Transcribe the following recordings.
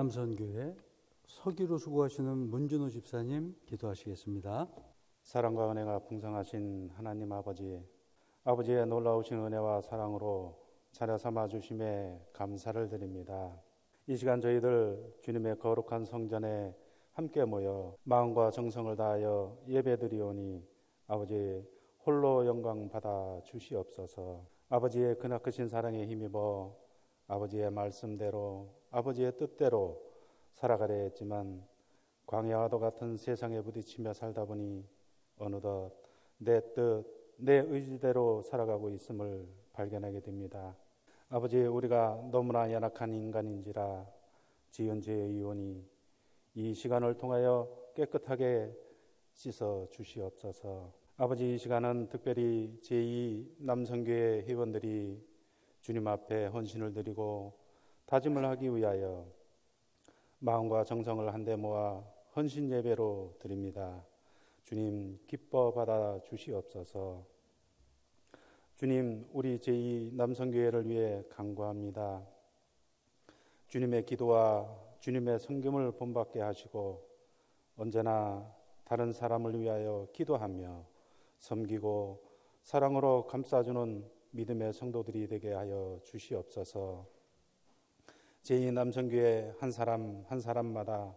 이남선교회 서기로 수고하시는 문준호 집사님 기도하시겠습니다. 사랑과 은혜가 풍성하신 하나님 아버지, 아버지의 놀라우신 은혜와 사랑으로 차려 삼아 주심에 감사를 드립니다. 이 시간 저희들 주님의 거룩한 성전에 함께 모여 마음과 정성을 다하여 예배드리오니 아버지 홀로 영광 받아 주시옵소서. 아버지의 크나크신 사랑에 힘입어 아버지의 말씀대로 아버지의 뜻대로 살아가려 했지만 광야와도 같은 세상에 부딪히며 살다 보니 어느덧 내 뜻, 내 의지대로 살아가고 있음을 발견하게 됩니다. 아버지, 우리가 너무나 연약한 인간인지라 지은 죄의 이온이 이 시간을 통하여 깨끗하게 씻어 주시옵소서. 아버지, 이 시간은 특별히 제2 남성교회 회원들이 주님 앞에 헌신을 드리고 다짐을 하기 위하여 마음과 정성을 한데 모아 헌신 예배로 드립니다. 주님 기뻐 받아 주시옵소서. 주님, 우리 제2 남성교회를 위해 간구합니다. 주님의 기도와 주님의 성김을 본받게 하시고 언제나 다른 사람을 위하여 기도하며 섬기고 사랑으로 감싸주는 믿음의 성도들이 되게 하여 주시옵소서. 제2 남성교회 한 사람 한 사람마다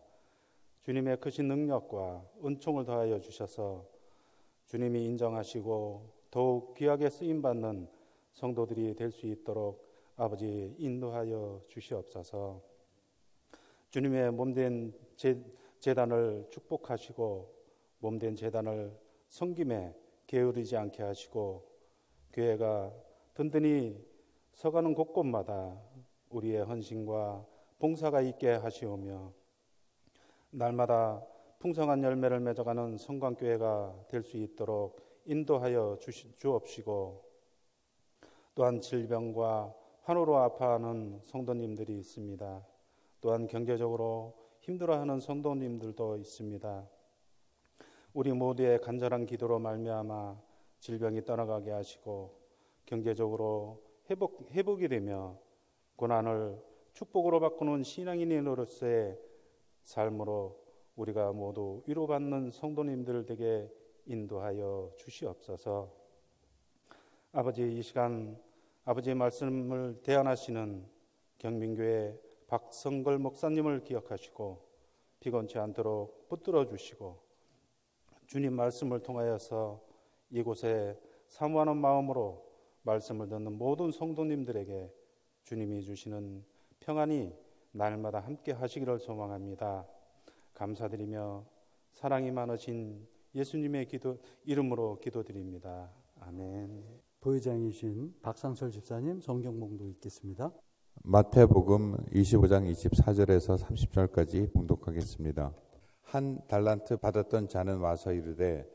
주님의 크신 능력과 은총을 더하여 주셔서 주님이 인정하시고 더욱 귀하게 쓰임받는 성도들이 될 수 있도록 아버지 인도하여 주시옵소서. 주님의 몸된 제단을 축복하시고 몸된 제단을 섬김에 게으르지 않게 하시고 교회가 든든히 서가는 곳곳마다 우리의 헌신과 봉사가 있게 하시오며 날마다 풍성한 열매를 맺어가는 성광교회가 될 수 있도록 인도하여 주옵시고 또한 질병과 환우로 아파하는 성도님들이 있습니다. 또한 경제적으로 힘들어하는 성도님들도 있습니다. 우리 모두의 간절한 기도로 말미암아 질병이 떠나가게 하시고 경제적으로 회복이 되며 고난을 축복으로 바꾸는 신앙인으로서의 삶으로 우리가 모두 위로받는 성도님들 되게 인도하여 주시옵소서. 아버지, 이 시간 아버지의 말씀을 대안하시는 경민교회 박성걸 목사님을 기억하시고 피곤치 않도록 붙들어 주시고 주님 말씀을 통하여서 이곳에 사모하는 마음으로 말씀을 듣는 모든 성도님들에게 주님이 주시는 평안이 날마다 함께 하시기를 소망합니다. 감사드리며 사랑이 많으신 예수님의 이름으로 기도드립니다. 아멘. 부회장이신 박상철 집사님 성경 봉독 읽겠습니다. 마태복음 25장 24절에서 30절까지 봉독하겠습니다. 한 달란트 받았던 자는 와서 이르되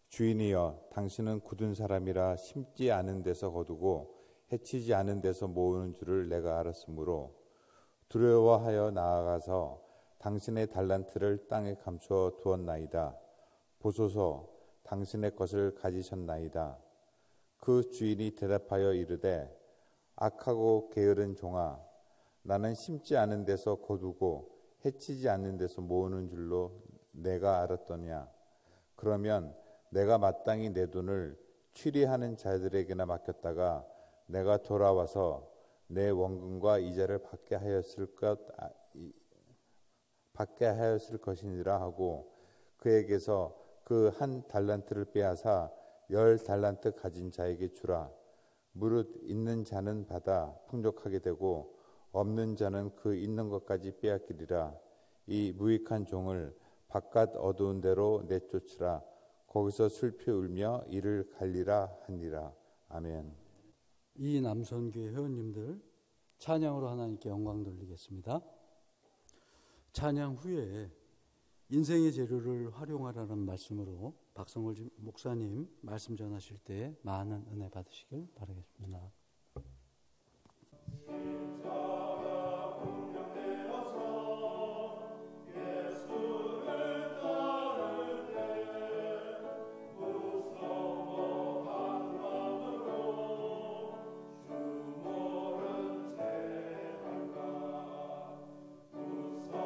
주인이여, 당신은 굳은 사람이라 심지 않은 데서 거두고 해치지 않은 데서 모으는 줄을 내가 알았으므로 두려워하여 나아가서 당신의 달란트를 땅에 감추어 두었나이다. 보소서, 당신의 것을 가지셨나이다. 그 주인이 대답하여 이르되 악하고 게으른 종아, 나는 심지 않은 데서 거두고 해치지 않는 데서 모으는 줄로 내가 알았더냐. 그러면 내가 마땅히 내 돈을 취리하는 자들에게나 맡겼다가 내가 돌아와서 내 원금과 이자를 받게 하였을 것이니라 하고 그에게서 그 한 달란트를 빼앗아 10달란트 가진 자에게 주라. 무릇 있는 자는 받아 풍족하게 되고 없는 자는 그 있는 것까지 빼앗기리라. 이 무익한 종을 바깥 어두운 데로 내쫓으라. 거기서 슬피 울며 이를 갈리라 하니라. 아멘. 이 남선교회 회원님들 찬양으로 하나님께 영광 돌리겠습니다. 찬양 후에 인생의 재료를 활용하라는 말씀으로 박성월 목사님 말씀 전하실 때 많은 은혜 받으시길 바라겠습니다. 주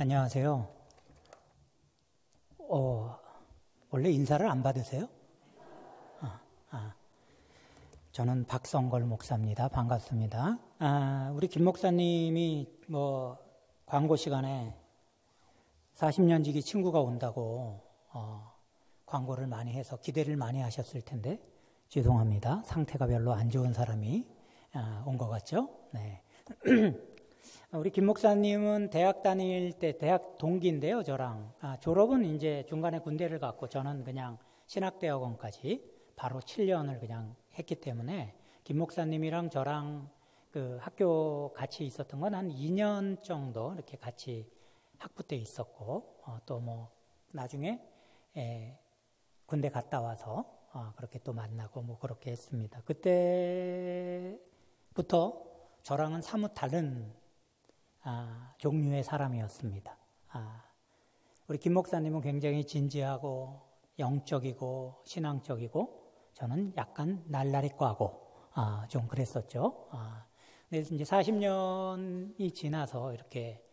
안녕하세요. 원래 인사를 안 받으세요? 저는 박성걸 목사입니다. 반갑습니다. 우리 김 목사님이 광고 시간에 40년 지기 친구가 온다고 광고를 많이 해서 기대를 많이 하셨을 텐데 죄송합니다. 상태가 별로 안 좋은 사람이 온 것 같죠? 네. 우리 김 목사님은 대학 다닐 때 대학 동기인데요, 저랑. 졸업은 이제 중간에 군대를 갔고 저는 그냥 신학대학원까지 바로 7년을 그냥 했기 때문에 김 목사님이랑 저랑 그 학교 같이 있었던 건 한 2년 정도 이렇게 같이 학부 때 있었고 또 나중에 군대 갔다 와서 그렇게 또 만나고 그렇게 했습니다. 그때부터 저랑은 사뭇 다른 종류의 사람이었습니다. 우리 김 목사님은 굉장히 진지하고 영적이고 신앙적이고 저는 약간 날라리과고 좀 그랬었죠. 그래서 이제 40년이 지나서 이렇게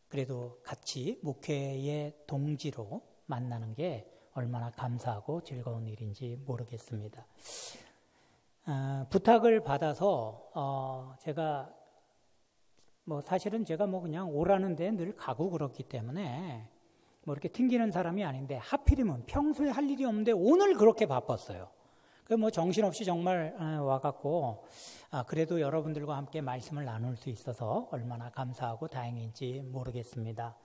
그래도 같이 목회의 동지로 만나는 게 얼마나 감사하고 즐거운 일인지 모르겠습니다. 부탁을 받아서 제가 사실은 제가 그냥 오라는데 늘 가고 그렇기 때문에 이렇게 튕기는 사람이 아닌데 하필이면 평소에 할 일이 없는데 오늘 그렇게 바빴어요. 정신없이 정말 와갖고 그래도 여러분들과 함께 말씀을 나눌 수 있어서 얼마나 감사하고 다행인지 모르겠습니다.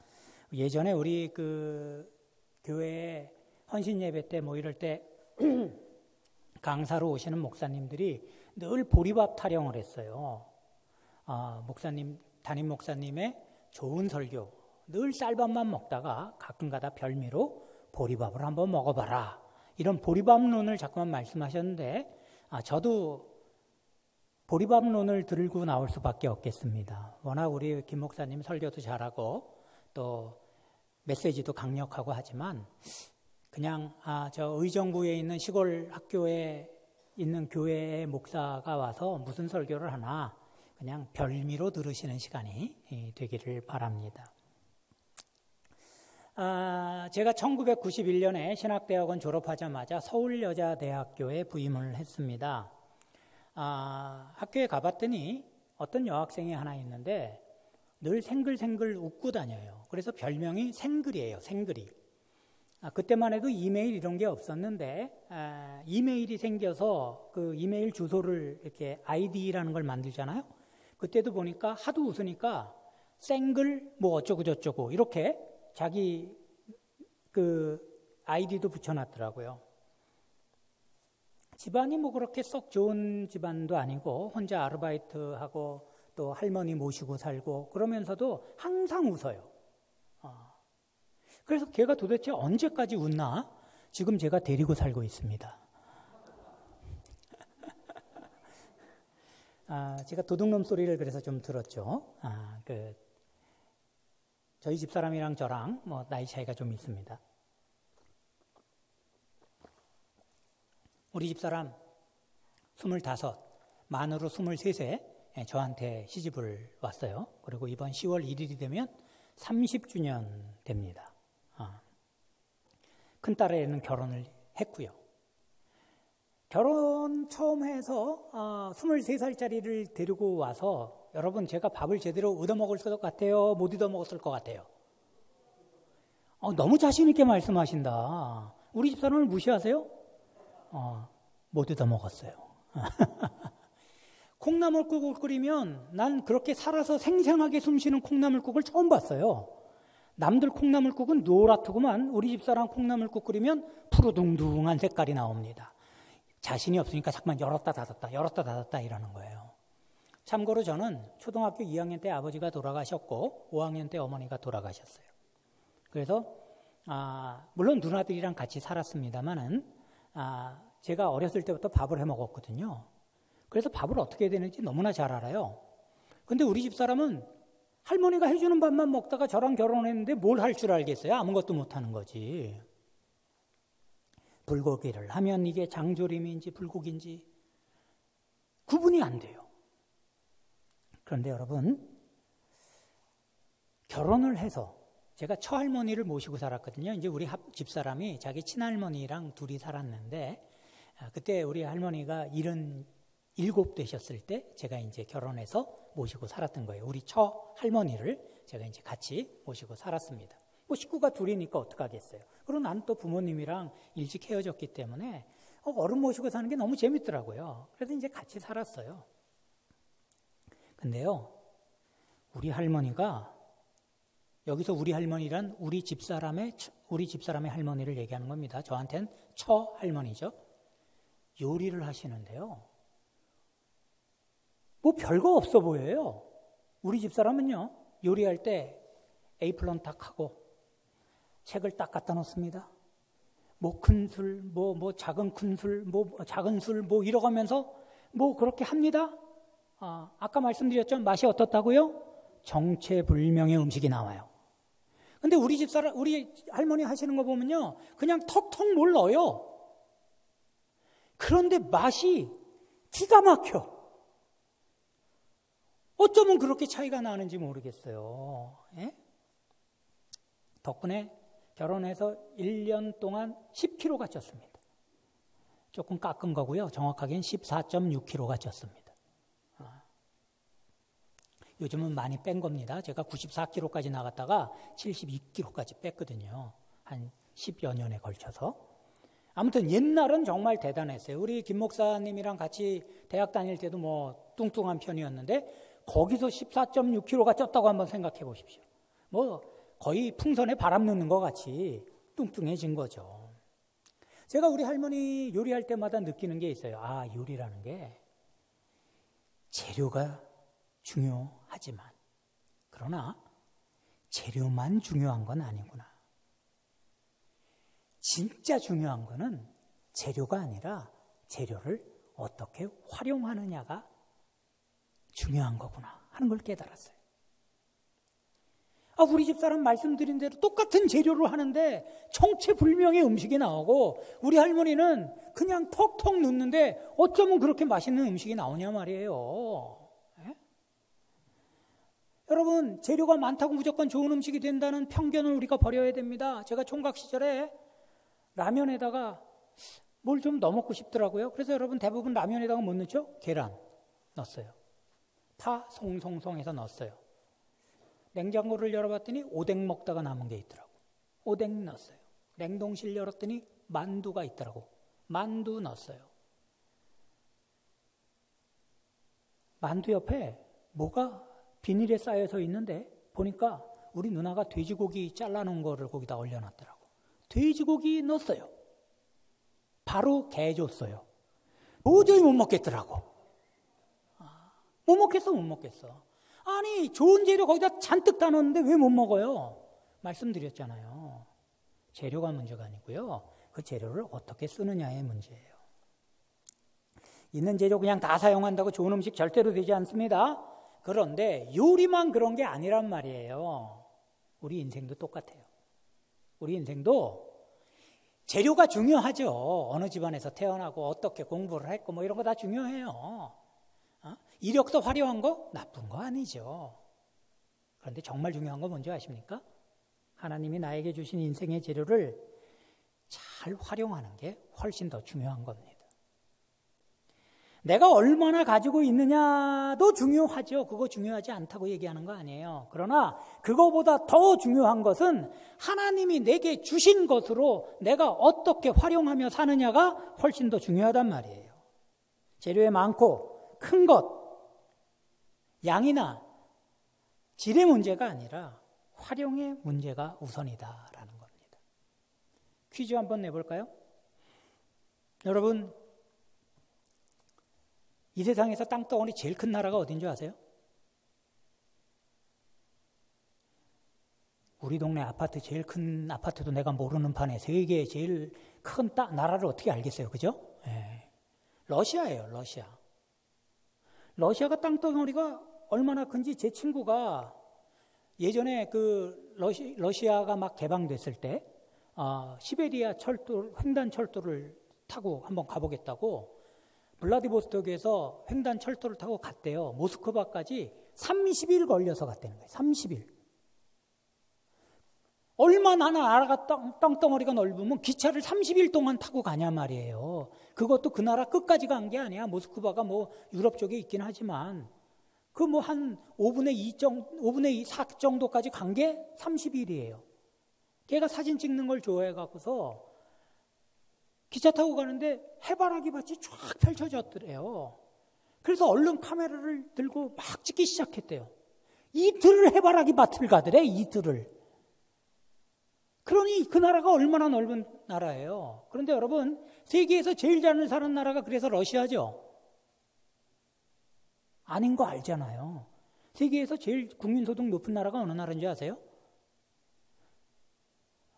예전에 우리 그 교회에 헌신 예배 때 이럴 때 강사로 오시는 목사님들이 늘 보리밥 타령을 했어요. 담임 목사님의 좋은 설교, 늘 쌀밥만 먹다가 가끔가다 별미로 보리밥을 한번 먹어봐라. 이런 보리밥론을 자꾸만 말씀하셨는데 저도 보리밥론을 들고 나올 수밖에 없겠습니다. 워낙 우리 김 목사님 설교도 잘하고 또 메시지도 강력하고 하지만 그냥 저 의정부에 있는 시골 학교에 있는 교회의 목사가 와서 무슨 설교를 하나 그냥 별미로 들으시는 시간이 되기를 바랍니다. 제가 1991년에 신학대학원 졸업하자마자 서울여자대학교에 부임을 했습니다. 학교에 가봤더니 어떤 여학생이 하나 있는데 늘 생글생글 웃고 다녀요. 그래서 별명이 생글이에요. 생글이. 그때만 해도 이메일 이런 게 없었는데 이메일이 생겨서 그 이메일 주소를 이렇게 아이디라는 걸 만들잖아요. 그때도 보니까 하도 웃으니까 생글 어쩌고 저쩌고 이렇게 자기 그 아이디도 붙여놨더라고요. 집안이 그렇게 썩 좋은 집안도 아니고 혼자 아르바이트하고 또 할머니 모시고 살고 그러면서도 항상 웃어요. 그래서 걔가 도대체 언제까지 웃나? 지금 제가 데리고 살고 있습니다. 제가 도둑놈 소리를 그래서 좀 들었죠. 저희 집사람이랑 저랑 나이 차이가 좀 있습니다. 우리 집사람 25, 만으로 23세 저한테 시집을 왔어요. 그리고 이번 10월 1일이 되면 30주년 됩니다. 큰딸애는 결혼을 했고요. 결혼 처음 해서 23살짜리를 데리고 와서 여러분 제가 밥을 제대로 얻어먹을 것 같아요? 못 얻어먹었을 것 같아요? 너무 자신 있게 말씀하신다. 우리 집사람을 무시하세요? 못 얻어먹었어요. 콩나물국을 끓이면 난 그렇게 살아서 생생하게 숨쉬는 콩나물국을 처음 봤어요. 남들 콩나물국은 노랗더구만 우리 집사람 콩나물국 끓이면 푸르둥둥한 색깔이 나옵니다. 자신이 없으니까 자꾸만 열었다 닫았다 이러는 거예요. 참고로 저는 초등학교 2학년 때 아버지가 돌아가셨고 5학년 때 어머니가 돌아가셨어요. 그래서 물론 누나들이랑 같이 살았습니다만은 제가 어렸을 때부터 밥을 해 먹었거든요. 그래서 밥을 어떻게 해야 되는지 너무나 잘 알아요. 근데 우리 집사람은 할머니가 해주는 밥만 먹다가 저랑 결혼했는데 뭘 할 줄 알겠어요? 아무것도 못하는 거지. 불고기를 하면 이게 장조림인지 불고기인지 구분이 안 돼요. 그런데 여러분, 결혼을 해서 제가 처할머니를 모시고 살았거든요. 이제 우리 집사람이 자기 친할머니랑 둘이 살았는데 그때 우리 할머니가 77 되셨을 때 제가 이제 결혼해서 모시고 살았던 거예요. 우리 처할머니를 제가 이제 같이 모시고 살았습니다. 뭐 식구가 둘이니까 어떡하겠어요. 그리고 난 또 부모님이랑 일찍 헤어졌기 때문에 어른 모시고 사는 게 너무 재밌더라고요. 그래서 이제 같이 살았어요. 근데요, 우리 할머니가, 여기서 우리 할머니란 우리 집사람의 할머니를 얘기하는 겁니다. 저한테는 처할머니죠. 요리를 하시는데요. 뭐 별거 없어 보여요. 우리 집사람은요, 요리할 때 에이플런 딱 하고 책을 딱 갖다 놓습니다. 뭐 큰 술, 뭐 작은 큰 술, 뭐 작은 술, 뭐 이러가면서 뭐 그렇게 합니다. 아까 말씀드렸죠. 맛이 어떻다고요? 정체불명의 음식이 나와요. 근데 우리 할머니 하시는 거 보면요, 그냥 턱턱 뭘 넣어요. 그런데 맛이 기가 막혀. 어쩌면 그렇게 차이가 나는지 모르겠어요. 예? 덕분에 결혼해서 1년 동안 10kg가 쪘습니다. 조금 깎은 거고요. 정확하게는 14.6kg가 쪘습니다. 요즘은 많이 뺀 겁니다. 제가 94kg까지 나갔다가 72kg까지 뺐거든요. 한 10여 년에 걸쳐서. 아무튼 옛날은 정말 대단했어요. 우리 김 목사님이랑 같이 대학 다닐 때도 뭐 뚱뚱한 편이었는데 거기서 14.6kg가 쪘다고 한번 생각해 보십시오. 뭐 거의 풍선에 바람 넣는 것 같이 뚱뚱해진 거죠. 제가 우리 할머니 요리할 때마다 느끼는 게 있어요. 요리라는 게 재료가 중요하지만 그러나 재료만 중요한 건 아니구나. 진짜 중요한 거는 재료가 아니라 재료를 어떻게 활용하느냐가 중요한 거구나 하는 걸 깨달았어요. 우리 집사람 말씀드린 대로 똑같은 재료로 하는데 정체불명의 음식이 나오고 우리 할머니는 그냥 턱턱 넣는데 어쩌면 그렇게 맛있는 음식이 나오냐 말이에요. 예? 여러분, 재료가 많다고 무조건 좋은 음식이 된다는 편견을 우리가 버려야 됩니다. 제가 총각 시절에 라면에다가 뭘 좀 넣어 먹고 싶더라고요. 그래서 여러분 대부분 라면에다가 뭐 넣죠? 계란 넣었어요. 파 송송송해서 넣었어요. 냉장고를 열어봤더니 오뎅 먹다가 남은 게 있더라고. 오뎅 넣었어요. 냉동실 열었더니 만두가 있더라고. 만두 넣었어요. 만두 옆에 뭐가 비닐에 쌓여서 있는데 보니까 우리 누나가 돼지고기 잘라놓은 거를 거기다 올려놨더라고. 돼지고기 넣었어요. 바로 개 줬어요. 도저히 못 먹겠더라고. 못 먹겠어. 아니, 좋은 재료 거기다 잔뜩 다 넣었는데 왜 못 먹어요? 말씀드렸잖아요. 재료가 문제가 아니고요. 그 재료를 어떻게 쓰느냐의 문제예요. 있는 재료 그냥 다 사용한다고 좋은 음식 절대로 되지 않습니다. 그런데 요리만 그런 게 아니란 말이에요. 우리 인생도 똑같아요. 우리 인생도 재료가 중요하죠. 어느 집안에서 태어나고 어떻게 공부를 했고 뭐 이런 거 다 중요해요. 이력서 화려한 거 나쁜 거 아니죠. 그런데 정말 중요한 거 뭔지 아십니까? 하나님이 나에게 주신 인생의 재료를 잘 활용하는 게 훨씬 더 중요한 겁니다. 내가 얼마나 가지고 있느냐도 중요하죠. 그거 중요하지 않다고 얘기하는 거 아니에요. 그러나 그거보다 더 중요한 것은 하나님이 내게 주신 것으로 내가 어떻게 활용하며 사느냐가 훨씬 더 중요하단 말이에요. 재료에 많고 큰 것, 양이나 질의 문제가 아니라 활용의 문제가 우선이다라는 겁니다. 퀴즈 한번 내볼까요? 여러분, 이 세상에서 땅덩어리 제일 큰 나라가 어딘 줄 아세요? 우리 동네 아파트 제일 큰 아파트도 내가 모르는 판에 세계 제일 큰 나라를 어떻게 알겠어요? 그죠? 네. 러시아예요, 러시아. 러시아가 땅덩어리가 얼마나 큰지 제 친구가 예전에 그 러시아가 막 개방됐을 때 시베리아 철도, 횡단 철도를 타고 한번 가보겠다고 블라디보스토크에서 횡단 철도를 타고 갔대요. 모스크바까지 30일 걸려서 갔다는 거예요. 30일. 얼마나 나라가 땅덩어리가 넓으면 기차를 30일 동안 타고 가냐 말이에요. 그것도 그 나라 끝까지 간 게 아니야. 모스크바가 뭐 유럽 쪽에 있긴 하지만 그 뭐 한 5분의 4 정도까지 간 게 30일이에요. 걔가 사진 찍는 걸 좋아해 갖고서 기차 타고 가는데 해바라기 밭이 쫙 펼쳐졌더래요. 그래서 얼른 카메라를 들고 막 찍기 시작했대요. 이틀을 해바라기 밭을 가더래, 이틀을. 그러니 그 나라가 얼마나 넓은 나라예요. 그런데 여러분, 세계에서 제일 잘 사는 나라가 그래서 러시아죠. 아닌 거 알잖아요. 세계에서 제일 국민소득 높은 나라가 어느 나라인지 아세요?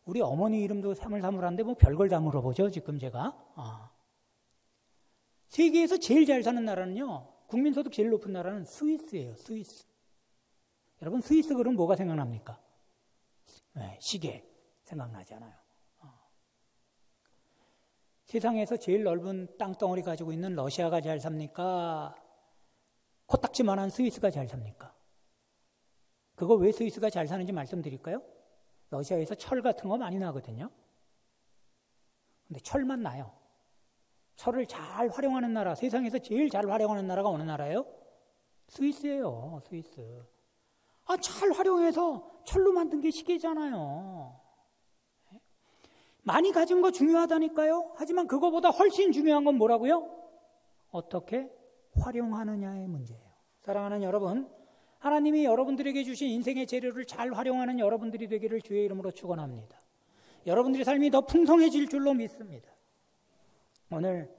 우리 어머니 이름도 사물사물한데 뭐 별걸 다 물어보죠, 지금 제가. 세계에서 제일 잘 사는 나라는요, 국민소득 제일 높은 나라는 스위스예요, 스위스. 여러분, 스위스 그럼 뭐가 생각납니까? 네, 시계 생각나잖아요. 세상에서 제일 넓은 땅덩어리 가지고 있는 러시아가 잘 삽니까? 코딱지만한 스위스가 잘 삽니까? 그거 왜 스위스가 잘 사는지 말씀드릴까요? 러시아에서 철 같은 거 많이 나거든요. 근데 철만 나요. 철을 잘 활용하는 나라, 세상에서 제일 잘 활용하는 나라가 어느 나라예요? 스위스예요, 스위스. 잘 활용해서 철로 만든 게 시계잖아요. 많이 가진 거 중요하다니까요. 하지만 그거보다 훨씬 중요한 건 뭐라고요? 어떻게 활용하느냐의 문제예요. 사랑하는 여러분, 하나님이 여러분들에게 주신 인생의 재료를 잘 활용하는 여러분들이 되기를 주의 이름으로 축원합니다. 여러분들의 삶이 더 풍성해질 줄로 믿습니다. 오늘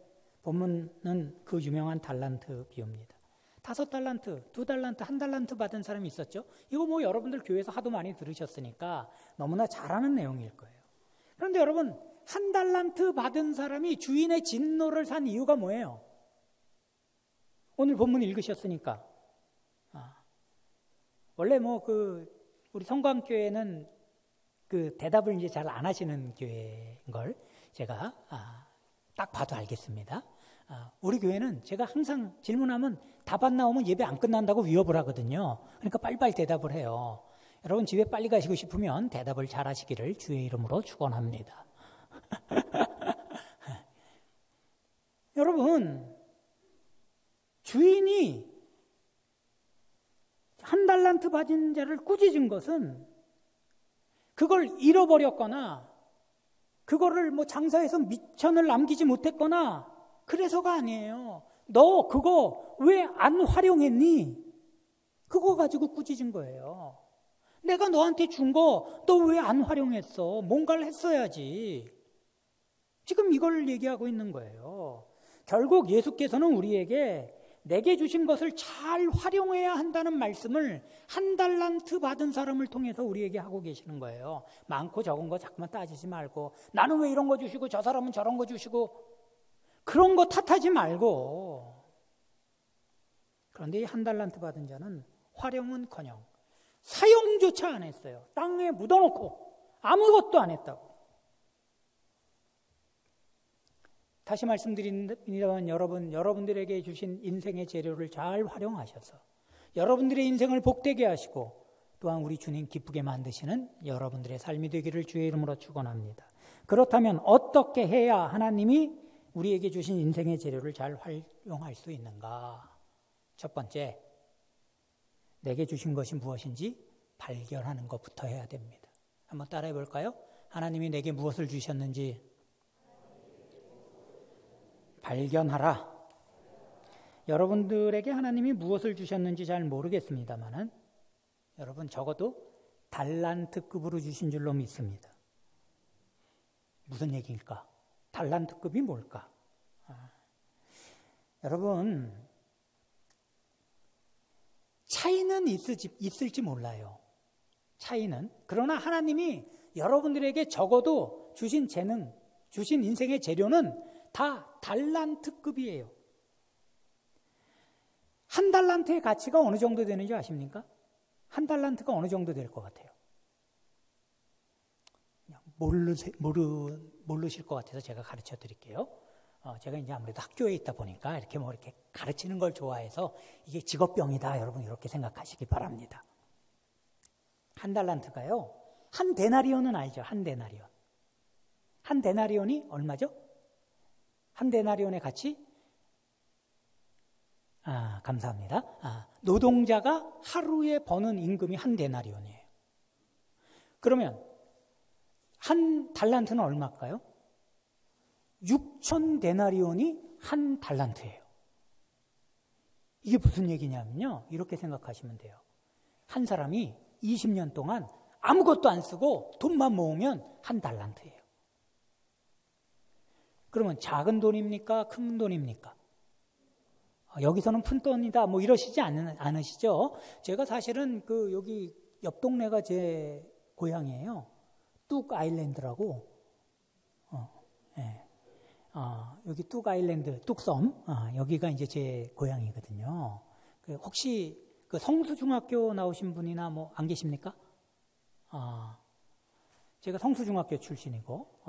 본문은 그 유명한 달란트 비유입니다. 5달란트, 2달란트, 1달란트 받은 사람이 있었죠. 이거 뭐 여러분들 교회에서 하도 많이 들으셨으니까 너무나 잘 아는 내용일 거예요. 그런데 여러분, 1달란트 받은 사람이 주인의 진노를 산 이유가 뭐예요? 오늘 본문 읽으셨으니까. 원래 뭐 우리 성광교회는 그 대답을 이제 잘 안 하시는 교회인 걸 제가 딱 봐도 알겠습니다. 우리 교회는 제가 항상 질문하면 답 안 나오면 예배 안 끝난다고 위협을 하거든요. 그러니까 빨리빨리 대답을 해요. 여러분 집에 빨리 가시고 싶으면 대답을 잘 하시기를 주의 이름으로 축원합니다. 여러분, 주인이 1달란트 받은 자를 꾸짖은 것은 그걸 잃어버렸거나 그거를 뭐 장사해서 미천을 남기지 못했거나 그래서가 아니에요. 너 그거 왜 안 활용했니? 그거 가지고 꾸짖은 거예요. 내가 너한테 준 거 너 왜 안 활용했어? 뭔가를 했어야지. 지금 이걸 얘기하고 있는 거예요. 결국 예수께서는 우리에게 내게 주신 것을 잘 활용해야 한다는 말씀을 1달란트 받은 사람을 통해서 우리에게 하고 계시는 거예요. 많고 적은 거 자꾸만 따지지 말고 나는 왜 이런 거 주시고 저 사람은 저런 거 주시고 그런 거 탓하지 말고. 그런데 이 1달란트 받은 자는 활용은커녕 사용조차 안 했어요. 땅에 묻어놓고 아무것도 안 했다고. 다시 말씀드립니다만 여러분들에게 주신 인생의 재료를 잘 활용하셔서 여러분들의 인생을 복되게 하시고 또한 우리 주님 기쁘게 만드시는 여러분들의 삶이 되기를 주의 이름으로 축원합니다. 그렇다면 어떻게 해야 하나님이 우리에게 주신 인생의 재료를 잘 활용할 수 있는가? 첫 번째, 내게 주신 것이 무엇인지 발견하는 것부터 해야 됩니다. 한번 따라해 볼까요? 하나님이 내게 무엇을 주셨는지 발견하라. 여러분들에게 하나님이 무엇을 주셨는지 잘 모르겠습니다만은 여러분 적어도 달란트급으로 주신 줄로 믿습니다. 무슨 얘기일까? 달란트급이 뭘까? 여러분, 차이는 있을지 몰라요. 차이는. 그러나 하나님이 여러분들에게 적어도 주신 재능, 주신 인생의 재료는 다 달란트급이에요. 1달란트의 가치가 어느 정도 되는지 아십니까? 1달란트가 어느 정도 될 것 같아요? 모르실 것 같아서 제가 가르쳐 드릴게요. 제가 이제 아무래도 학교에 있다 보니까 이렇게 가르치는 걸 좋아해서 이게 직업병이다. 여러분 이렇게 생각하시기 바랍니다. 1달란트가요. 한 데나리온은 알죠? 한 데나리온. 한 데나리온이 얼마죠? 한 데나리온의 가치? 감사합니다. 노동자가 하루에 버는 임금이 한 데나리온이에요. 그러면 한 달란트는 얼마일까요? 6천 데나리온이 한 달란트예요. 이게 무슨 얘기냐면요. 이렇게 생각하시면 돼요. 한 사람이 20년 동안 아무것도 안 쓰고 돈만 모으면 한 달란트예요. 그러면 작은 돈입니까? 큰 돈입니까? 여기서는 푼돈이다 뭐 이러시지 않으시죠? 제가 사실은 여기 옆 동네가 제 고향이에요. 뚝 아일랜드라고. 네. 여기 뚝 아일랜드, 뚝섬. 여기가 이제 제 고향이거든요. 혹시 성수중학교 나오신 분이나 뭐 안 계십니까? 제가 성수중학교 출신이고,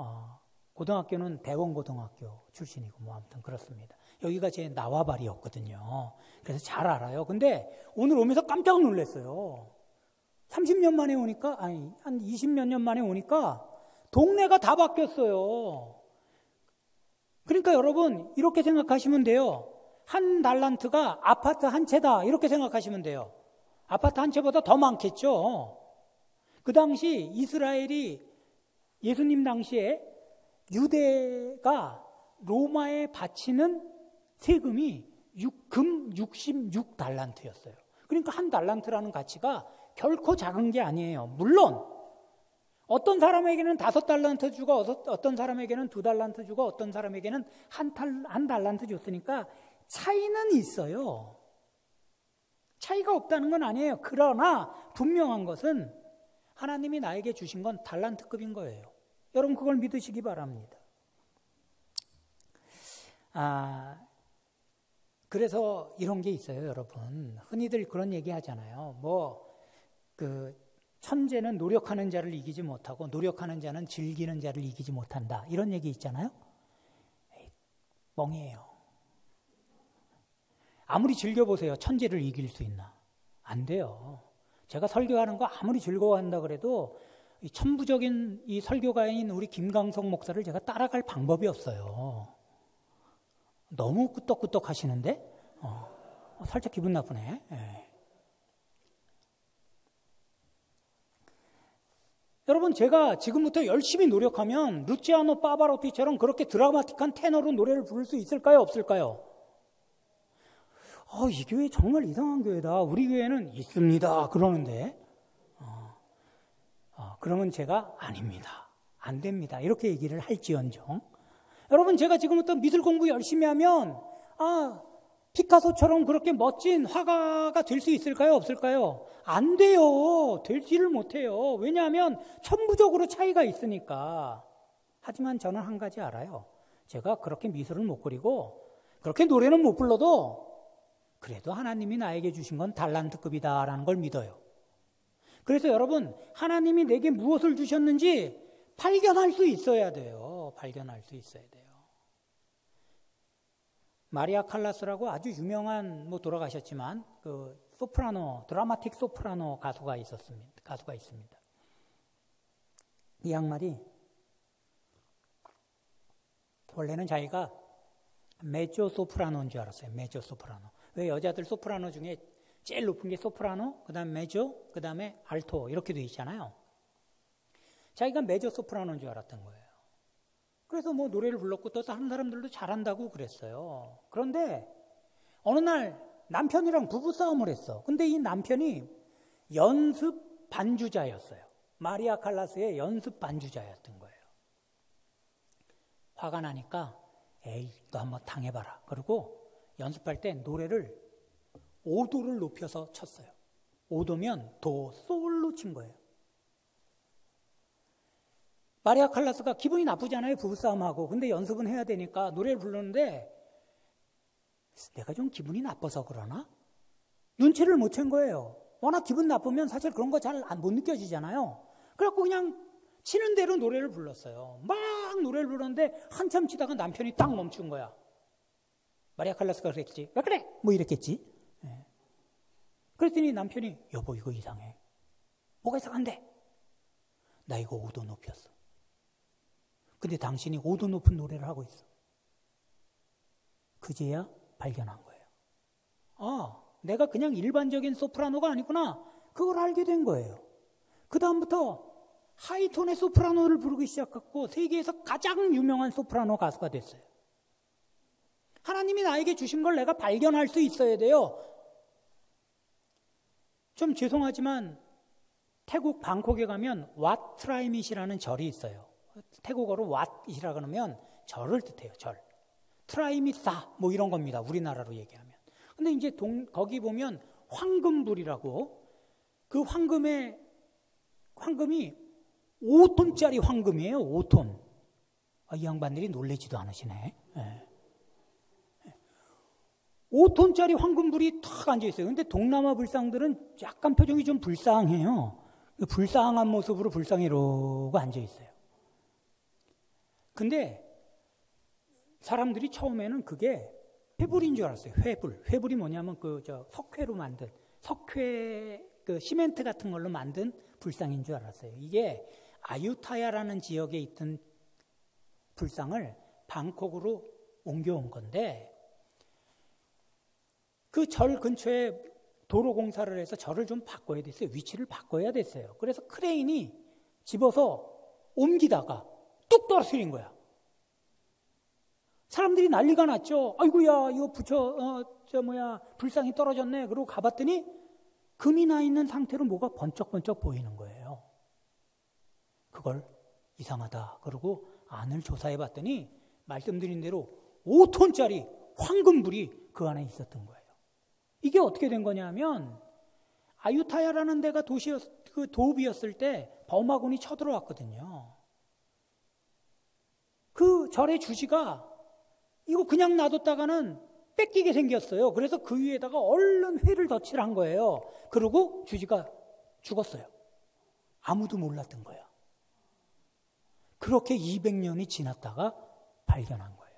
고등학교는 대원고등학교 출신이고, 뭐 아무튼 그렇습니다. 여기가 제 나와바리였거든요. 그래서 잘 알아요. 근데 오늘 오면서 깜짝 놀랐어요. 30년 만에 오니까, 한 20몇 년 만에 오니까 동네가 다 바뀌었어요. 그러니까 여러분, 이렇게 생각하시면 돼요. 한 달란트가 아파트 한 채다. 이렇게 생각하시면 돼요. 아파트 한 채보다 더 많겠죠. 그 당시 이스라엘이 예수님 당시에 유대가 로마에 바치는 세금이 금 66달란트였어요. 그러니까 한 달란트라는 가치가 결코 작은 게 아니에요. 물론 어떤 사람에게는 5달란트 주고 어떤 사람에게는 2달란트 주고 어떤 사람에게는 한 달란트 줬으니까 차이는 있어요. 차이가 없다는 건 아니에요. 그러나 분명한 것은 하나님이 나에게 주신 건 달란트급인 거예요. 여러분 그걸 믿으시기 바랍니다. 그래서 이런 게 있어요, 여러분. 흔히들 그런 얘기 하잖아요. 천재는 노력하는 자를 이기지 못하고 노력하는 자는 즐기는 자를 이기지 못한다. 이런 얘기 있잖아요. 멍이에요. 아무리 즐겨보세요. 천재를 이길 수 있나? 안 돼요. 제가 설교하는 거 아무리 즐거워한다 그래도 이 천부적인 이 설교가인 우리 김강석 목사를 제가 따라갈 방법이 없어요. 너무 끄떡끄떡 하시는데 살짝 기분 나쁘네. 네. 여러분 제가 지금부터 열심히 노력하면 루치아노 파바로티처럼 그렇게 드라마틱한 테너로 노래를 부를 수 있을까요? 없을까요? 이 교회 정말 이상한 교회다. 우리 교회는 있습니다. 그러는데 그러면 제가 아닙니다. 안 됩니다. 이렇게 얘기를 할지언정. 여러분 제가 지금부터 미술 공부 열심히 하면 피카소처럼 그렇게 멋진 화가가 될 수 있을까요? 없을까요? 안 돼요. 되지를 못해요. 왜냐하면 천부적으로 차이가 있으니까. 하지만 저는 한 가지 알아요. 제가 그렇게 미술은 못 그리고 그렇게 노래는 못 불러도 그래도 하나님이 나에게 주신 건 달란트급이다라는 걸 믿어요. 그래서 여러분 하나님이 내게 무엇을 주셨는지 발견할 수 있어야 돼요. 발견할 수 있어야 돼요. 마리아 칼라스라고 아주 유명한 돌아가셨지만 소프라노, 드라마틱 소프라노 가수가 있습니다. 이 양말이 원래는 자기가 메조 소프라노인 줄 알았어요. 메조 소프라노. 왜 여자들 소프라노 중에 제일 높은 게 소프라노, 그 다음에 메조, 그 다음에 알토 이렇게 돼 있잖아요. 자기가 메조 소프라노인 줄 알았던 거예요. 그래서 노래를 불렀고 또 다른 사람들도 잘한다고 그랬어요. 그런데 어느 날 남편이랑 부부싸움을 했어. 근데 이 남편이 연습 반주자였어요. 마리아 칼라스의 연습 반주자였던 거예요. 화가 나니까 에이 너 한번 당해봐라. 그리고 연습할 때 노래를 5도를 높여서 쳤어요. 5도면 도, 솔로 친 거예요. 마리아 칼라스가 기분이 나쁘잖아요. 부부싸움하고. 근데 연습은 해야 되니까 노래를 부르는데 내가 좀 기분이 나빠서 그러나? 눈치를 못 챈 거예요. 워낙 기분 나쁘면 사실 그런 거 잘 못 느껴지잖아요. 그래갖고 그냥 치는 대로 노래를 불렀어요. 막 노래를 부르는데 한참 치다가 남편이 딱 멈춘 거야. 마리아 칼라스가 그랬겠지. 왜 그래? 뭐 이랬겠지. 네. 그랬더니 남편이 여보 이거 이상해. 뭐가 이상한데? 나 이거 5도 높였어. 근데 당신이 5도 높은 노래를 하고 있어. 그제야 발견한 거예요. 아, 내가 그냥 일반적인 소프라노가 아니구나. 그걸 알게 된 거예요. 그 다음부터 하이톤의 소프라노를 부르기 시작했고 세계에서 가장 유명한 소프라노 가수가 됐어요. 하나님이 나에게 주신 걸 내가 발견할 수 있어야 돼요. 좀 죄송하지만 태국 방콕에 가면 왓트라이밋이라는 절이 있어요. 태국어로 왓이라 그러면 절을 뜻해요. 절. 트라이밋사 뭐 이런 겁니다. 우리나라로 얘기하면. 근데 이제 거기 보면 황금불이라고 그 황금이 5톤짜리 황금이에요. 5톤. 이 양반들이 놀라지도 않으시네. 네. 5톤짜리 황금불이 탁 앉아있어요. 근데 동남아 불상들은 약간 표정이 좀 불쌍해요. 불쌍한 모습으로 불쌍히 이러고 앉아있어요. 근데 사람들이 처음에는 그게 회불인 줄 알았어요. 회불이 뭐냐면 석회로 만든, 석회, 시멘트 같은 걸로 만든 불상인 줄 알았어요. 이게 아유타야라는 지역에 있던 불상을 방콕으로 옮겨온 건데, 그 절 근처에 도로 공사를 해서 절을 좀 바꿔야 됐어요. 위치를 바꿔야 됐어요. 그래서 크레인이 집어서 옮기다가 뚝 떨어뜨린 거야. 사람들이 난리가 났죠. 아이고야, 이거 불상이 떨어졌네. 그러고 가봤더니 금이 나 있는 상태로 뭐가 번쩍번쩍 보이는 거예요. 그걸 이상하다. 그러고 안을 조사해 봤더니 말씀드린 대로 5톤짜리 황금불이 그 안에 있었던 거예요. 이게 어떻게 된 거냐면 아유타야라는 데가 도읍이었을 때 버마군이 쳐들어왔거든요. 그 절의 주지가 이거 그냥 놔뒀다가는 뺏기게 생겼어요. 그래서 그 위에다가 얼른 회를 덧칠한 거예요. 그리고 주지가 죽었어요. 아무도 몰랐던 거야. 그렇게 200년이 지났다가 발견한 거예요.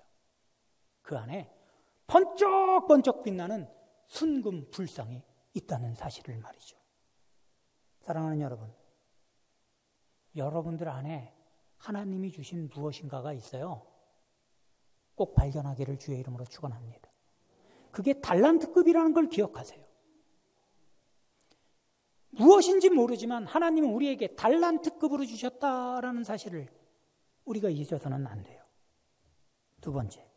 그 안에 번쩍번쩍 빛나는 순금 불상이 있다는 사실을 말이죠. 사랑하는 여러분, 여러분들 안에 하나님이 주신 무엇인가가 있어요. 꼭 발견하기를 주의 이름으로 축원합니다. 그게 달란트급이라는 걸 기억하세요. 무엇인지 모르지만 하나님은 우리에게 달란트급으로 주셨다라는 사실을 우리가 잊어서는 안 돼요. 두 번째.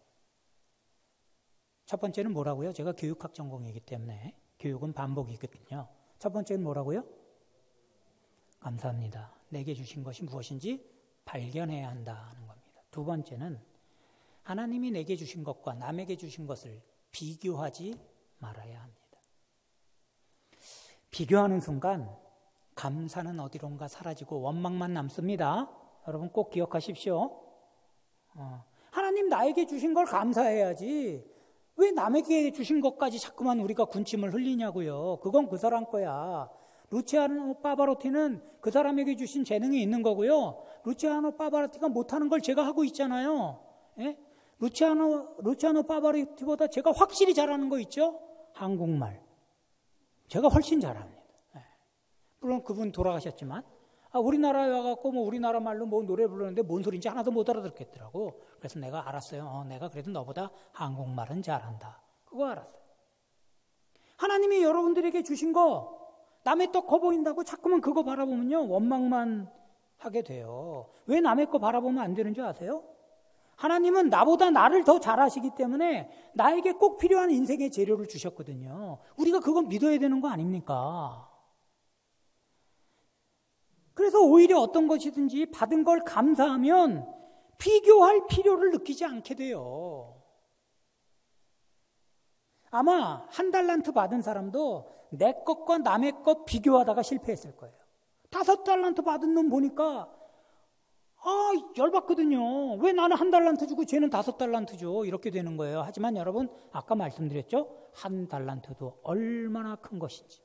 첫 번째는 뭐라고요? 제가 교육학 전공이기 때문에 교육은 반복이거든요. 첫 번째는 뭐라고요? 감사합니다. 내게 주신 것이 무엇인지 발견해야 한다는 겁니다. 두 번째는 하나님이 내게 주신 것과 남에게 주신 것을 비교하지 말아야 합니다. 비교하는 순간 감사는 어디론가 사라지고 원망만 남습니다. 여러분 꼭 기억하십시오. 하나님 나에게 주신 걸 감사해야지 왜 남에게 주신 것까지 자꾸만 우리가 군침을 흘리냐고요. 그건 그 사람 거야. 루치아노 파바로티는 그 사람에게 주신 재능이 있는 거고요. 루치아노 파바로티가 못하는 걸 제가 하고 있잖아요. 예? 루치아노 파바로티보다 제가 확실히 잘하는 거 있죠? 한국말. 제가 훨씬 잘합니다. 예. 물론 그분 돌아가셨지만 우리나라에 와갖고 우리나라 말로 노래 부르는데 뭔 소리인지 하나도 못 알아듣겠더라고. 그래서 내가 알았어요. 내가 그래도 너보다 한국말은 잘한다. 그거 알았어요. 하나님이 여러분들에게 주신 거 남의 떡 커 보인다고 자꾸만 그거 바라보면요 원망만 하게 돼요. 왜 남의 거 바라보면 안 되는 줄 아세요? 하나님은 나보다 나를 더 잘하시기 때문에 나에게 꼭 필요한 인생의 재료를 주셨거든요. 우리가 그건 믿어야 되는 거 아닙니까? 그래서 오히려 어떤 것이든지 받은 걸 감사하면 비교할 필요를 느끼지 않게 돼요. 아마 한 달란트 받은 사람도 내 것과 남의 것 비교하다가 실패했을 거예요. 5달란트 받은 놈 보니까 열받거든요. 왜 나는 한 달란트 주고 쟤는 5달란트 줘. 이렇게 되는 거예요. 하지만 여러분 아까 말씀드렸죠. 한 달란트도 얼마나 큰 것인지.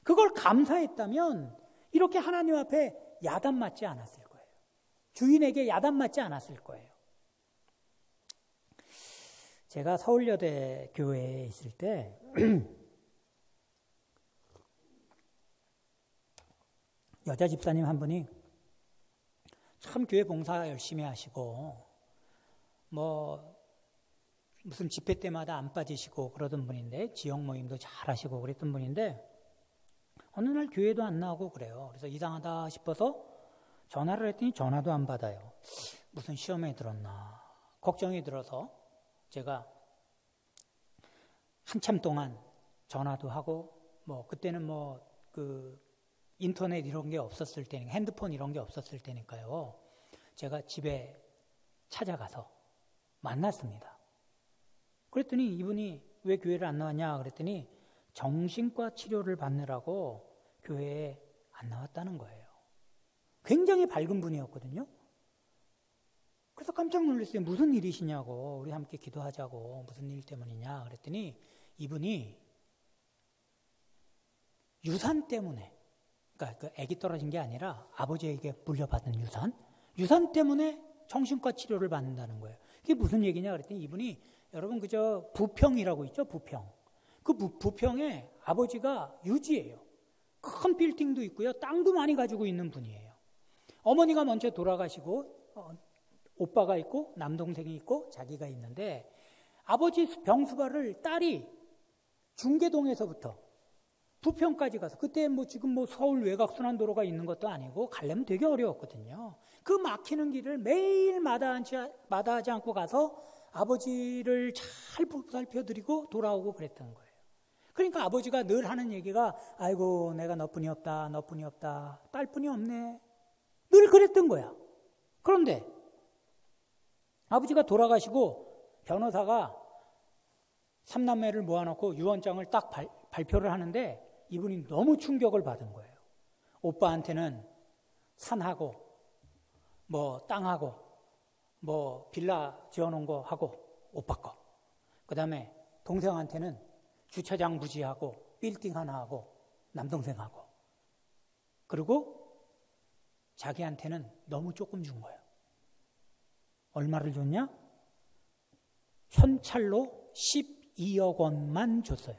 그걸 감사했다면 이렇게 하나님 앞에 야단 맞지 않았을 거예요. 주인에게 야단 맞지 않았을 거예요. 제가 서울여대 교회에 있을 때 여자 집사님 한 분이 참 교회 봉사 열심히 하시고 뭐 무슨 집회 때마다 안 빠지시고 그러던 분인데 지역 모임도 잘 하시고 그랬던 분인데 어느 날 교회도 안 나오고 그래요. 그래서 이상하다 싶어서 전화를 했더니 전화도 안 받아요. 무슨 시험에 들었나 걱정이 들어서 제가 한참 동안 전화도 하고 뭐 그때는 뭐 그 인터넷 이런 게 없었을 때니까 핸드폰 이런 게 없었을 때니까요. 제가 집에 찾아가서 만났습니다. 그랬더니 이분이 왜 교회를 안 나왔냐 그랬더니 정신과 치료를 받느라고 교회에 안 나왔다는 거예요. 굉장히 밝은 분이었거든요. 그래서 깜짝 놀랐어요. 무슨 일이시냐고, 우리 함께 기도하자고, 무슨 일 때문이냐 그랬더니 이분이 유산 때문에, 그러니까 그 아기 떨어진 게 아니라 아버지에게 물려받은 유산 때문에 정신과 치료를 받는다는 거예요. 그게 무슨 얘기냐 그랬더니 이분이 여러분 그저 부평이라고 있죠, 부평. 그 부평에 아버지가 유지예요. 큰 빌딩도 있고요, 땅도 많이 가지고 있는 분이에요. 어머니가 먼저 돌아가시고 오빠가 있고 남동생이 있고 자기가 있는데 아버지 병수발을 딸이 중계동에서부터 부평까지 가서 그때 뭐 지금 뭐 서울 외곽순환도로가 있는 것도 아니고 가려면 되게 어려웠거든요. 그 막히는 길을 매일 마다하지 않고 가서 아버지를 잘 보살펴드리고 돌아오고 그랬던 거예요. 그러니까 아버지가 늘 하는 얘기가 아이고 내가 너뿐이 없다, 너뿐이 없다, 딸뿐이 없네, 늘 그랬던 거야. 그런데 아버지가 돌아가시고 변호사가 3남매를 모아놓고 유언장을 딱 발표를 하는데 이분이 너무 충격을 받은 거예요. 오빠한테는 산하고 뭐 땅하고 뭐 빌라 지어놓은 거 하고 오빠 거, 그 다음에 동생한테는 주차장 부지하고 빌딩 하나 하고 남동생하고, 그리고 자기한테는 너무 조금 준 거예요. 얼마를 줬냐? 현찰로 12억 원만 줬어요.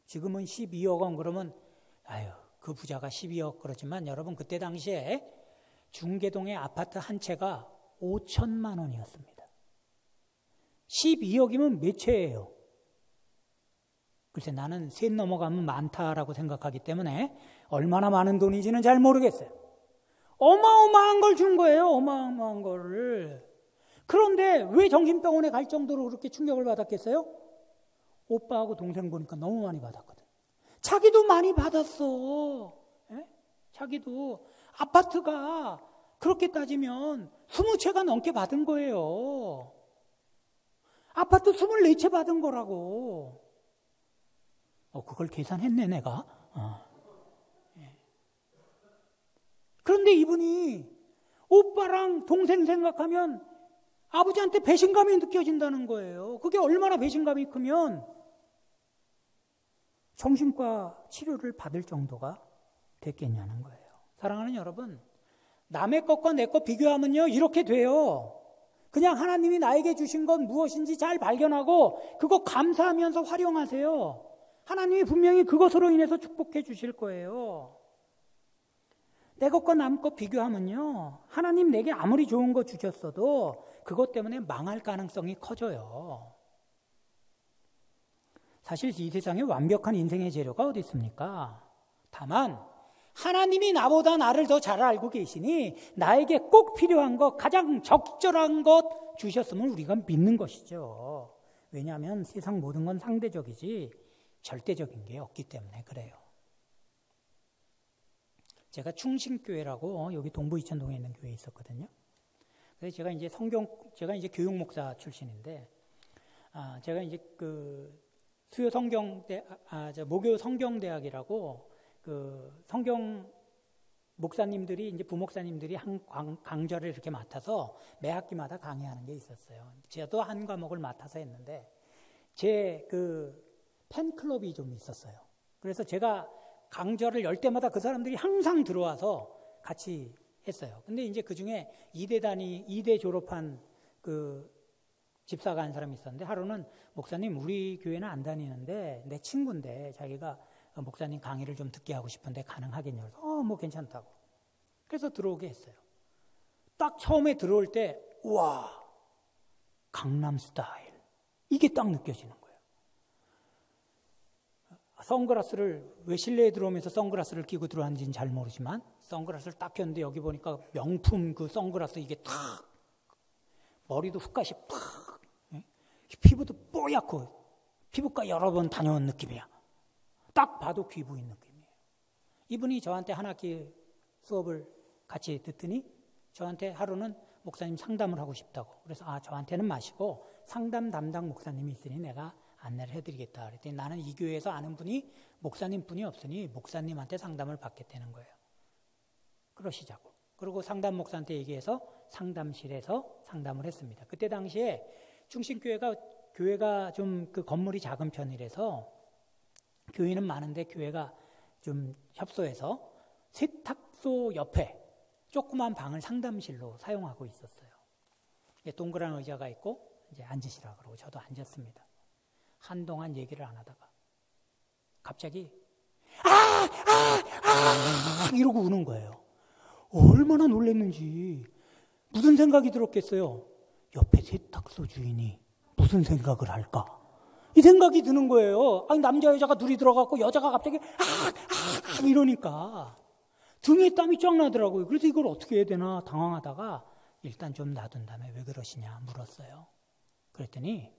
지금은 12억 원 그러면 아유 그 부자가 12억 그렇지만 여러분 그때 당시에 중계동의 아파트 한 채가 5천만 원이었습니다. 12억이면 몇 채예요? 글쎄 나는 셋 넘어가면 많다라고 생각하기 때문에 얼마나 많은 돈인지는 잘 모르겠어요. 어마어마한 걸 준 거예요. 어마어마한 거를. 그런데 왜 정신병원에 갈 정도로 그렇게 충격을 받았겠어요? 오빠하고 동생 보니까 너무 많이 받았거든. 자기도 많이 받았어. 예? 자기도 아파트가 그렇게 따지면 20채가 넘게 받은 거예요. 아파트 24채 받은 거라고. 그걸 계산했네 내가. 예. 그런데 이분이 오빠랑 동생 생각하면 아버지한테 배신감이 느껴진다는 거예요. 그게 얼마나 배신감이 크면 정신과 치료를 받을 정도가 됐겠냐는 거예요. 사랑하는 여러분, 남의 것과 내 것 비교하면요 이렇게 돼요. 그냥 하나님이 나에게 주신 건 무엇인지 잘 발견하고 그거 감사하면서 활용하세요. 하나님이 분명히 그것으로 인해서 축복해 주실 거예요. 내 것과 남 것 비교하면요 하나님 내게 아무리 좋은 거 주셨어도 그것 때문에 망할 가능성이 커져요. 사실 이 세상에 완벽한 인생의 재료가 어디 있습니까? 다만 하나님이 나보다 나를 더 잘 알고 계시니 나에게 꼭 필요한 것, 가장 적절한 것 주셨음을 우리가 믿는 것이죠. 왜냐하면 세상 모든 건 상대적이지 절대적인 게 없기 때문에 그래요. 제가 충신교회라고 여기 동부 이천동에 있는 교회에 있었거든요. 그래서 제가 이제 교육 목사 출신인데, 제가 이제 그 수요 모교 성경대학이라고 그 성경 목사님들이 이제 부목사님들이 한 강좌를 이렇게 맡아서 매 학기마다 강의하는 게 있었어요. 저도 한 과목을 맡아서 했는데 제 그 팬클럽이 좀 있었어요. 그래서 제가 강좌를 열 때마다 그 사람들이 항상 들어와서 같이 했어요. 근데 이제 그 중에 이대 졸업한 그 집사가 한 사람이 있었는데 하루는 목사님 우리 교회는 안 다니는데 내 친구인데 자기가 목사님 강의를 좀 듣게 하고 싶은데 가능하겠냐고. 뭐 괜찮다고. 그래서 들어오게 했어요. 딱 처음에 들어올 때 우와, 강남 스타일. 이게 딱 느껴지는 거예요. 선글라스를 왜 실내에 들어오면서 선글라스를 끼고 들어왔는지는 잘 모르지만 선글라스를 딱 꼈는데 여기 보니까 명품 그 선글라스 이게 탁 머리도 훅가시 팍 피부도 뽀얗고 피부과 여러 번 다녀온 느낌이야. 딱 봐도 귀부인 느낌이에요. 이분이 저한테 한 학기 수업을 같이 듣더니 저한테 하루는 목사님 상담을 하고 싶다고. 그래서 저한테는 마시고 상담 담당 목사님이 있으니 내가 안내를 해드리겠다. 그랬더니 나는 이 교회에서 아는 분이 목사님 뿐이 없으니 목사님한테 상담을 받겠다는 거예요. 그러시자고. 그리고 상담 목사한테 얘기해서 상담실에서 상담을 했습니다. 그때 당시에 충신교회가 좀 그 건물이 작은 편이라서 교인은 많은데 교회가 좀 협소해서 세탁소 옆에 조그만 방을 상담실로 사용하고 있었어요. 동그란 의자가 있고 이제 앉으시라 그러고 저도 앉았습니다. 한동안 얘기를 안 하다가 갑자기 이러고 우는 거예요. 얼마나 놀랐는지. 무슨 생각이 들었겠어요? 옆에 세탁소 주인이 무슨 생각을 할까? 이 생각이 드는 거예요. 아니, 남자 여자가 둘이 들어갔고 여자가 갑자기 이러니까 등에 땀이 쫙 나더라고요. 그래서 이걸 어떻게 해야 되나 당황하다가 일단 좀 놔둔 다음에 왜 그러시냐 물었어요. 그랬더니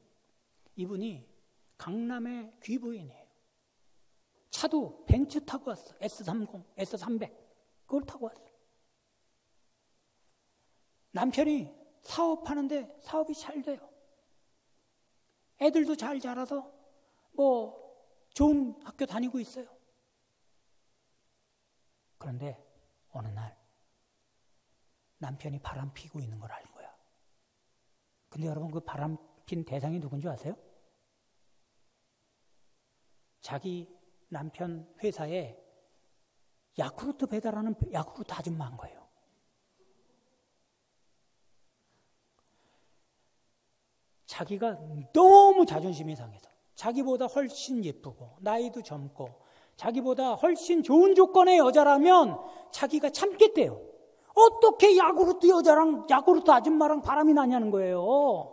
이분이 강남의 귀부인이에요. 차도 벤츠 타고 왔어. S30, S300 그걸 타고 왔어. 남편이 사업하는데 사업이 잘 돼요. 애들도 잘 자라서 뭐 좋은 학교 다니고 있어요. 그런데 어느 날 남편이 바람 피고 있는 걸 알 거야. 근데 여러분 그 바람 핀 대상이 누군지 아세요? 자기 남편 회사에 야쿠르트 배달하는 야쿠르트 아줌마인 거예요. 자기가 너무 자존심이 상해서 자기보다 훨씬 예쁘고 나이도 젊고 자기보다 훨씬 좋은 조건의 여자라면 자기가 참겠대요. 어떻게 야구르트 여자랑 야구르트 아줌마랑 바람이 나냐는 거예요.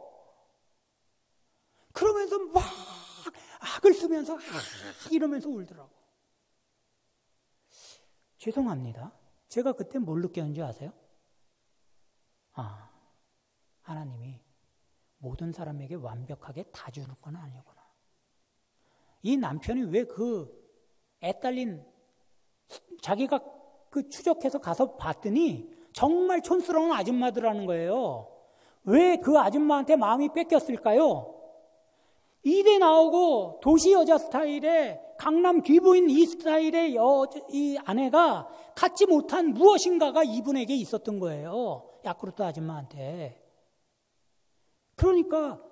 그러면서 막 악을 쓰면서 이러면서 울더라고. 죄송합니다. 제가 그때 뭘 느꼈는지 아세요? 하나님이 모든 사람에게 완벽하게 다 주는 건 아니구나. 이 남편이 왜 그 애딸린 자기가 그 추적해서 가서 봤더니 정말 촌스러운 아줌마들하는 거예요. 왜 그 아줌마한테 마음이 뺏겼을까요? 이대 나오고 도시 여자 스타일의 강남 귀부인 이 스타일의 이 아내가 갖지 못한 무엇인가가 이분에게 있었던 거예요. 야쿠르트 아줌마한테. 그러니까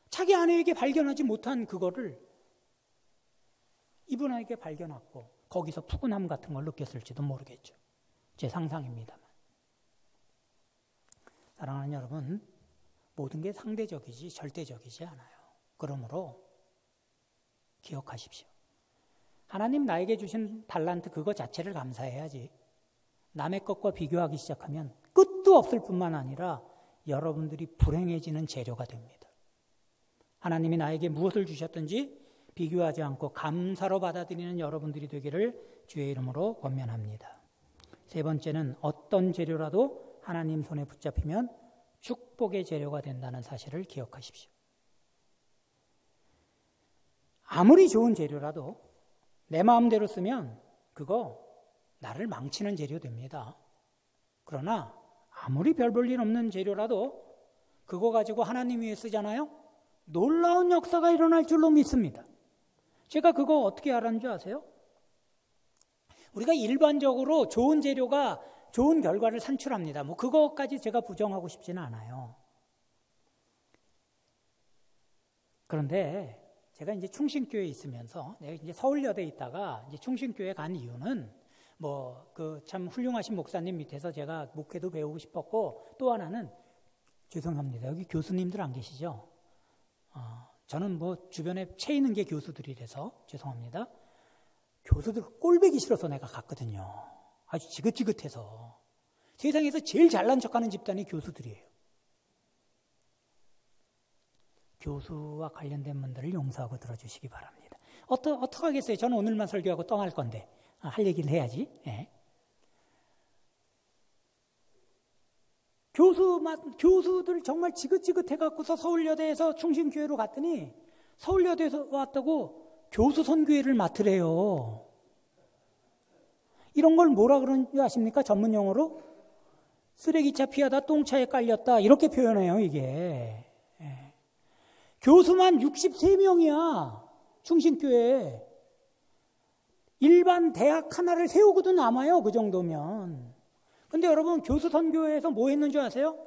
자기 아내에게 발견하지 못한 그거를 이분에게 발견하고 거기서 푸근함 같은 걸 느꼈을지도 모르겠죠. 제 상상입니다만. 사랑하는 여러분, 모든 게 상대적이지 절대적이지 않아요. 그러므로 기억하십시오. 하나님 나에게 주신 달란트 그거 자체를 감사해야지. 남의 것과 비교하기 시작하면 끝도 없을 뿐만 아니라 여러분들이 불행해지는 재료가 됩니다. 하나님이 나에게 무엇을 주셨든지 비교하지 않고 감사로 받아들이는 여러분들이 되기를 주의 이름으로 권면합니다. 세 번째는 어떤 재료라도 하나님 손에 붙잡히면 축복의 재료가 된다는 사실을 기억하십시오. 아무리 좋은 재료라도 내 마음대로 쓰면 그거 나를 망치는 재료 됩니다. 그러나 아무리 별 볼 일 없는 재료라도 그거 가지고 하나님 위해 쓰잖아요. 놀라운 역사가 일어날 줄로 믿습니다. 제가 그거 어떻게 알았는지 아세요? 우리가 일반적으로 좋은 재료가 좋은 결과를 산출합니다. 뭐 그거까지 제가 부정하고 싶지는 않아요. 그런데 제가 이제 충신교회에 있으면서 내가 이제 서울여대에 있다가 이제 충신교회에 간 이유는 뭐 그 참 훌륭하신 목사님 밑에서 제가 목회도 배우고 싶었고 또 하나는 죄송합니다. 여기 교수님들 안 계시죠? 저는 뭐 주변에 채 있는 게 교수들이라서 죄송합니다. 교수들 꼴보기 싫어서 내가 갔거든요. 아주 지긋지긋해서. 세상에서 제일 잘난 척하는 집단이 교수들이에요. 교수와 관련된 분들을 용서하고 들어주시기 바랍니다. 어떻게 하겠어요? 저는 오늘만 설교하고 떠날 건데 할 얘기를 해야지. 예. 교수들 정말 지긋지긋해갖고서 서울여대에서 충신교회로 갔더니 서울여대에서 왔다고 교수 선교회를 맡으래요. 이런 걸 뭐라 그러는지 아십니까? 전문 용어로 쓰레기차 피하다 똥차에 깔렸다 이렇게 표현해요. 이게 예. 교수만 63명이야. 충신교회 일반 대학 하나를 세우고도 남아요. 그 정도면. 근데 여러분 교수 선교회에서 뭐 했는 줄 아세요?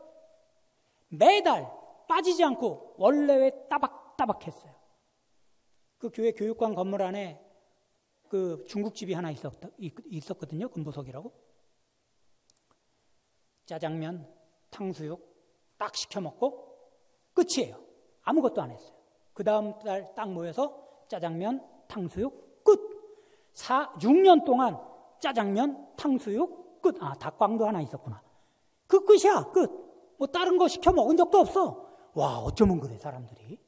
매달 빠지지 않고 원래회 따박따박 했어요. 그 교회 교육관 건물 안에 그 중국집이 하나 있었거든요. 금보석이라고. 짜장면, 탕수육 딱 시켜 먹고 끝이에요. 아무것도 안 했어요. 그 다음 달 딱 모여서 짜장면, 탕수육 끝. 6년 동안 짜장면, 탕수육 끝. 닭광도 하나 있었구나. 그 끝이야. 끝. 뭐 다른 거 시켜 먹은 적도 없어. 와, 어쩌면 그래 사람들이.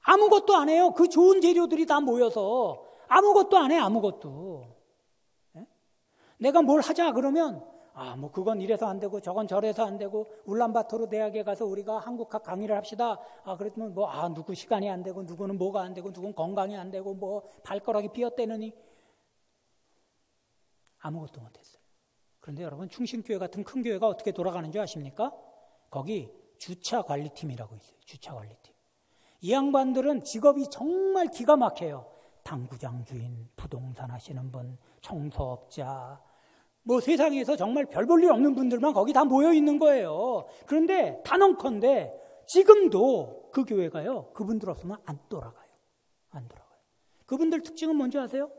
아무것도 안 해요. 그 좋은 재료들이 다 모여서 아무것도 안 해. 아무것도. 네? 내가 뭘 하자 그러면 뭐 그건 이래서 안 되고 저건 저래서 안 되고 울란바토르 대학에 가서 우리가 한국학 강의를 합시다. 그랬더니 누구 시간이 안 되고 누구는 뭐가 안 되고 누구는 건강이 안 되고 뭐 발가락이 비었대느니 아무것도 못했어요. 그런데 여러분 충신교회 같은 큰 교회가 어떻게 돌아가는 줄 아십니까? 거기 주차관리팀이라고 있어요. 주차관리팀. 이 양반들은 직업이 정말 기가 막혀요. 당구장 주인, 부동산 하시는 분, 청소업자, 뭐 세상에서 정말 별 볼 일 없는 분들만 거기 다 모여 있는 거예요. 그런데 단언컨대 지금도 그 교회가요. 그분들 없으면 안 돌아가요. 안 돌아가요. 그분들 특징은 뭔지 아세요?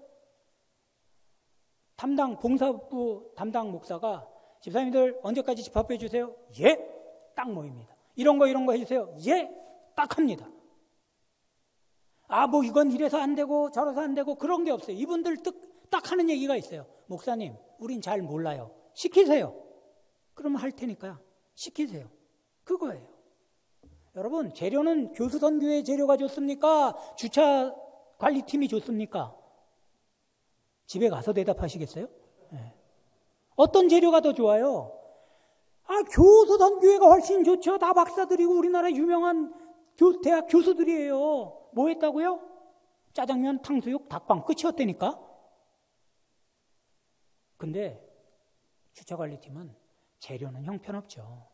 봉사부 담당 목사가 집사님들 언제까지 집합해 주세요? 예, 딱 모입니다. 이런 거 해주세요. 예, 딱 합니다. 뭐 이건 이래서 안 되고 저래서 안 되고 그런 게 없어요. 이분들 딱 하는 얘기가 있어요. 목사님, 우린 잘 몰라요. 시키세요. 그러면 할 테니까요. 시키세요. 그거예요. 여러분, 재료는 교수 선교회 재료가 좋습니까? 주차 관리팀이 좋습니까? 집에 가서 대답하시겠어요? 네. 어떤 재료가 더 좋아요? 교수 선교회가 훨씬 좋죠. 다 박사들이고 우리나라 유명한 대학 교수들이에요. 뭐 했다고요? 짜장면, 탕수육, 닭빵 끝이었다니까? 근데 주차관리팀은 재료는 형편없죠.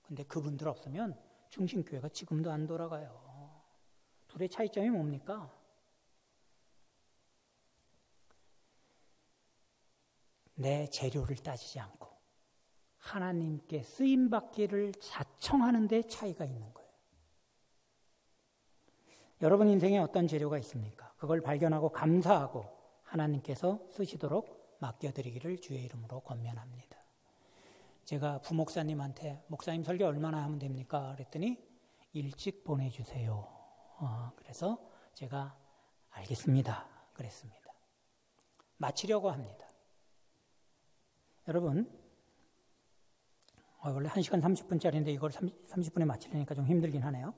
근데 그분들 없으면 충신교회가 지금도 안 돌아가요. 둘의 차이점이 뭡니까? 내 재료를 따지지 않고 하나님께 쓰임받기를 자청하는 데 차이가 있는 거예요. 여러분 인생에 어떤 재료가 있습니까? 그걸 발견하고 감사하고 하나님께서 쓰시도록 맡겨드리기를 주의 이름으로 권면합니다. 제가 부목사님한테 목사님 설교 얼마나 하면 됩니까? 그랬더니 일찍 보내주세요. 그래서 제가 알겠습니다. 그랬습니다. 마치려고 합니다. 여러분, 원래 1시간 30분짜리인데 이걸 30분에 마치려니까 좀 힘들긴 하네요.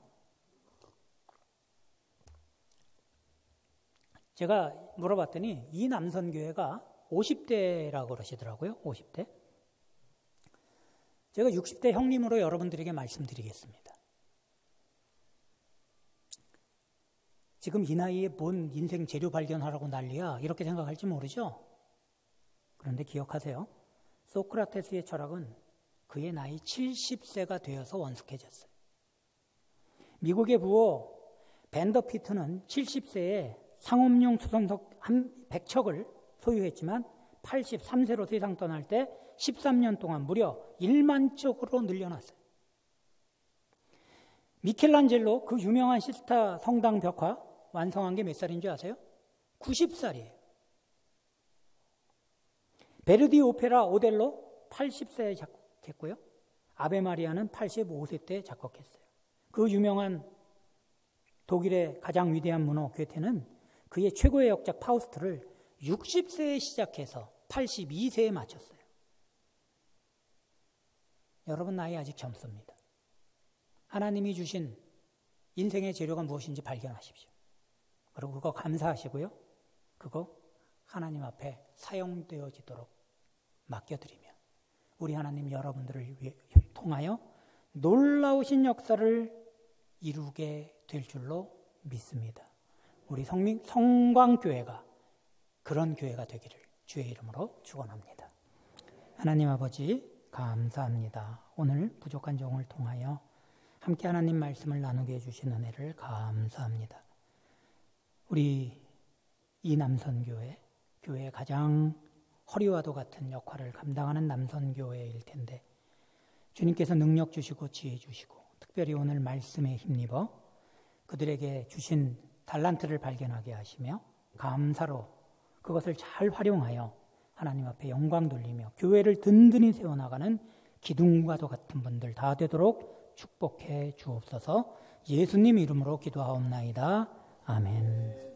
제가 물어봤더니 이 남선교회가 50대라고 그러시더라고요. 50대. 제가 60대 형님으로 여러분들에게 말씀드리겠습니다. 지금 이 나이에 뭔 인생 재료 발견하라고 난리야 이렇게 생각할지 모르죠. 그런데 기억하세요. 소크라테스의 철학은 그의 나이 70세가 되어서 원숙해졌어요. 미국의 부호 밴더피트는 70세에 상업용 수선석 100척을 소유했지만 83세로 세상 떠날 때 13년 동안 무려 1만 척으로 늘려놨어요. 미켈란젤로 그 유명한 시스타 성당 벽화 완성한 게 몇 살인 줄 아세요? 90살이에요. 베르디 오페라 오델로 80세에 작곡했고요. 아베 마리아는 85세 때 작곡했어요. 그 유명한 독일의 가장 위대한 문호 괴테는 그의 최고의 역작 파우스트를 60세에 시작해서 82세에 마쳤어요. 여러분 나이 아직 젊습니다. 하나님이 주신 인생의 재료가 무엇인지 발견하십시오. 그리고 그거 감사하시고요. 그거 하나님 앞에 사용되어지도록 맡겨드리며 우리 하나님 여러분들을 통하여 놀라우신 역사를 이루게 될 줄로 믿습니다. 우리 성광교회가 그런 교회가 되기를 주의 이름으로 축원합니다. 하나님 아버지 감사합니다. 오늘 부족한 종을 통하여 함께 하나님 말씀을 나누게 해주신 은혜를 감사합니다. 우리 이남선교회, 교회의 가장 허리와도 같은 역할을 감당하는 남선교회일 텐데 주님께서 능력 주시고 지혜 주시고 특별히 오늘 말씀에 힘입어 그들에게 주신 달란트를 발견하게 하시며 감사로 그것을 잘 활용하여 하나님 앞에 영광 돌리며 교회를 든든히 세워나가는 기둥과도 같은 분들 다 되도록 축복해 주옵소서. 예수님 이름으로 기도하옵나이다. 아멘.